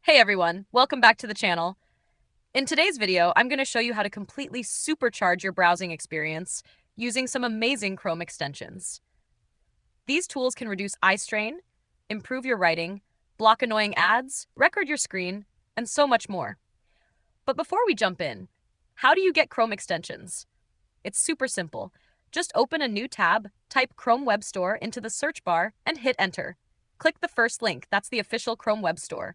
Hey everyone, welcome back to the channel. In today's video, I'm going to show you how to completely supercharge your browsing experience using some amazing Chrome extensions. These tools can reduce eye strain, improve your writing, block annoying ads, record your screen, and so much more. But before we jump in, how do you get Chrome extensions? It's super simple. Just open a new tab, type Chrome Web Store into the search bar, and hit enter. Click the first link, that's the official Chrome Web Store.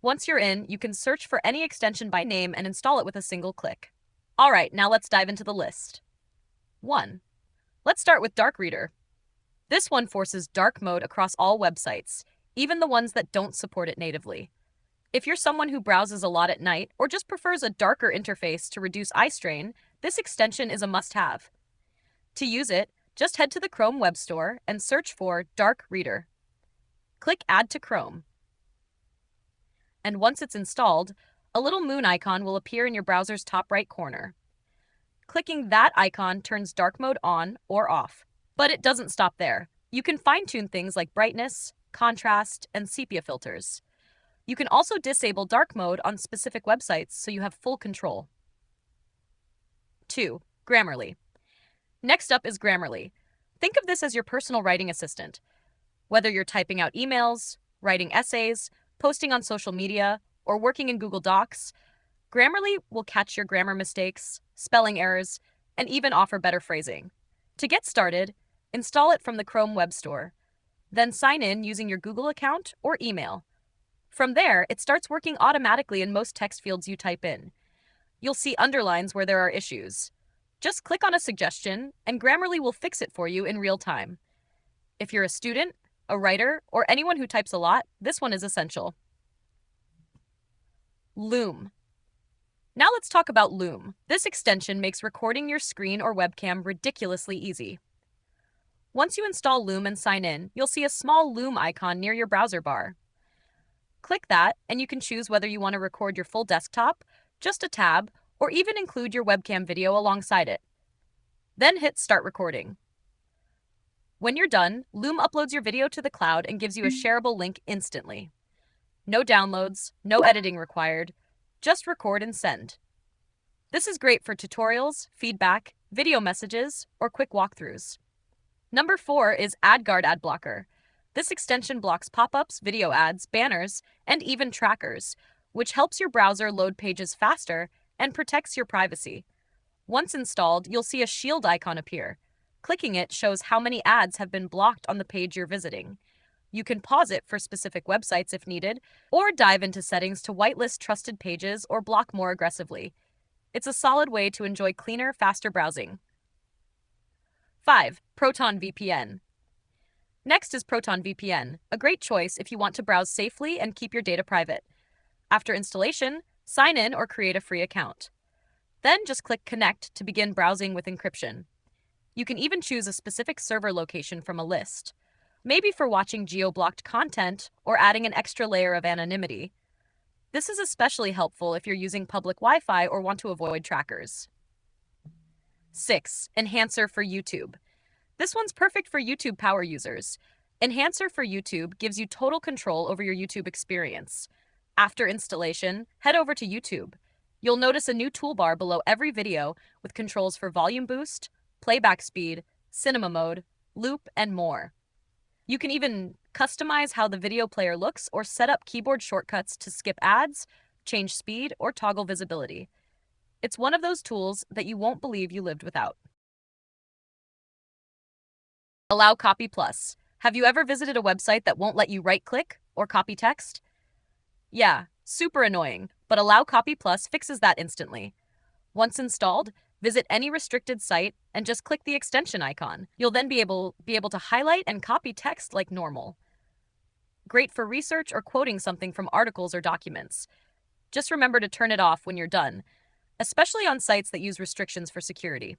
Once you're in, you can search for any extension by name and install it with a single click. All right, now let's dive into the list. 1. Let's start with Dark Reader. This one forces dark mode across all websites, even the ones that don't support it natively. If you're someone who browses a lot at night or just prefers a darker interface to reduce eye strain, this extension is a must-have. To use it, just head to the Chrome Web Store and search for Dark Reader. Click Add to Chrome. And once it's installed, a little moon icon will appear in your browser's top right corner. Clicking that icon turns dark mode on or off. But it doesn't stop there. You can fine-tune things like brightness, contrast, and sepia filters. You can also disable dark mode on specific websites so you have full control. 2. Grammarly. Next up is Grammarly. Think of this as your personal writing assistant. Whether you're typing out emails, writing essays, posting on social media, or working in Google Docs, Grammarly will catch your grammar mistakes, spelling errors, and even offer better phrasing. To get started, install it from the Chrome Web Store. Then sign in using your Google account or email. From there, it starts working automatically in most text fields you type in. You'll see underlines where there are issues. Just click on a suggestion, and Grammarly will fix it for you in real time. If you're a student, a writer, or anyone who types a lot, this one is essential. Loom. Now let's talk about Loom. This extension makes recording your screen or webcam ridiculously easy. Once you install Loom and sign in, you'll see a small Loom icon near your browser bar. Click that, and you can choose whether you want to record your full desktop, just a tab, or even include your webcam video alongside it. Then hit Start Recording. When you're done, Loom uploads your video to the cloud and gives you a shareable link instantly. No downloads, no editing required, just record and send. This is great for tutorials, feedback, video messages, or quick walkthroughs. Number 4 is AdGuard Ad Blocker. This extension blocks pop-ups, video ads, banners, and even trackers, which helps your browser load pages faster and protects your privacy. Once installed, you'll see a shield icon appear. Clicking it shows how many ads have been blocked on the page you're visiting. You can pause it for specific websites if needed, or dive into settings to whitelist trusted pages or block more aggressively. It's a solid way to enjoy cleaner, faster browsing. 5. Proton VPN. Next is Proton VPN, a great choice if you want to browse safely and keep your data private. After installation, sign in or create a free account. Then just click Connect to begin browsing with encryption. You can even choose a specific server location from a list, maybe for watching geo-blocked content or adding an extra layer of anonymity. This is especially helpful if you're using public Wi-Fi or want to avoid trackers. 6. Enhancer for YouTube. This one's perfect for YouTube power users. Enhancer for YouTube gives you total control over your YouTube experience. After installation, head over to YouTube. You'll notice a new toolbar below every video with controls for volume boost, playback speed, cinema mode, loop, and more. You can even customize how the video player looks or set up keyboard shortcuts to skip ads, change speed, or toggle visibility. It's one of those tools that you won't believe you lived without. Allow Copy Plus. Have you ever visited a website that won't let you right-click or copy text? Yeah, super annoying, but Allow Copy Plus fixes that instantly. Once installed, visit any restricted site and just click the extension icon. You'll then be able to highlight and copy text like normal. Great for research or quoting something from articles or documents. Just remember to turn it off when you're done, especially on sites that use restrictions for security.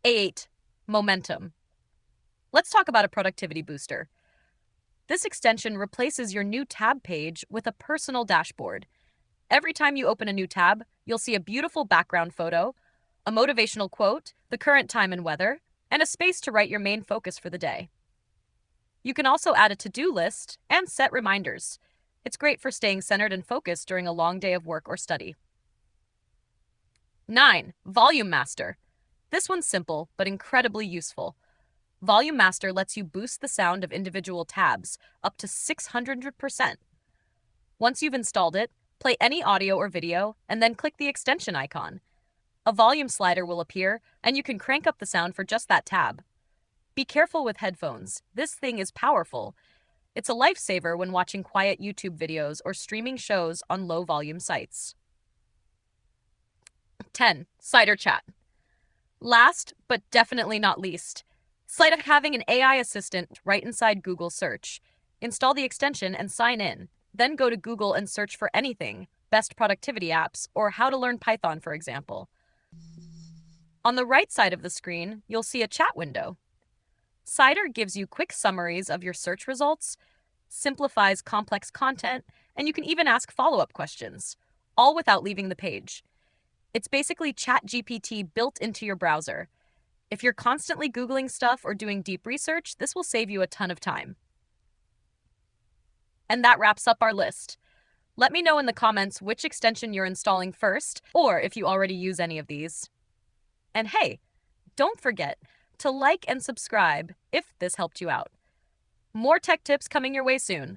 8. Momentum. Let's talk about a productivity booster. This extension replaces your new tab page with a personal dashboard. Every time you open a new tab, you'll see a beautiful background photo, a motivational quote, the current time and weather, and a space to write your main focus for the day. You can also add a to-do list and set reminders. It's great for staying centered and focused during a long day of work or study. 9. Volume Master. This one's simple, but incredibly useful. Volume Master lets you boost the sound of individual tabs up to 600%. Once you've installed it, play any audio or video, and then click the extension icon. A volume slider will appear, and you can crank up the sound for just that tab. Be careful with headphones. This thing is powerful. It's a lifesaver when watching quiet YouTube videos or streaming shows on low-volume sites. 10. Cider Chat. Last, but definitely not least, Cider having an AI assistant right inside Google Search. Install the extension and sign in. Then go to Google and search for anything, best productivity apps, or how to learn Python, for example. On the right side of the screen, you'll see a chat window. Cider gives you quick summaries of your search results, simplifies complex content, and you can even ask follow-up questions, all without leaving the page. It's basically ChatGPT built into your browser. If you're constantly Googling stuff or doing deep research, this will save you a ton of time. And that wraps up our list. Let me know in the comments which extension you're installing first, or if you already use any of these. And hey, don't forget to like and subscribe if this helped you out. More tech tips coming your way soon.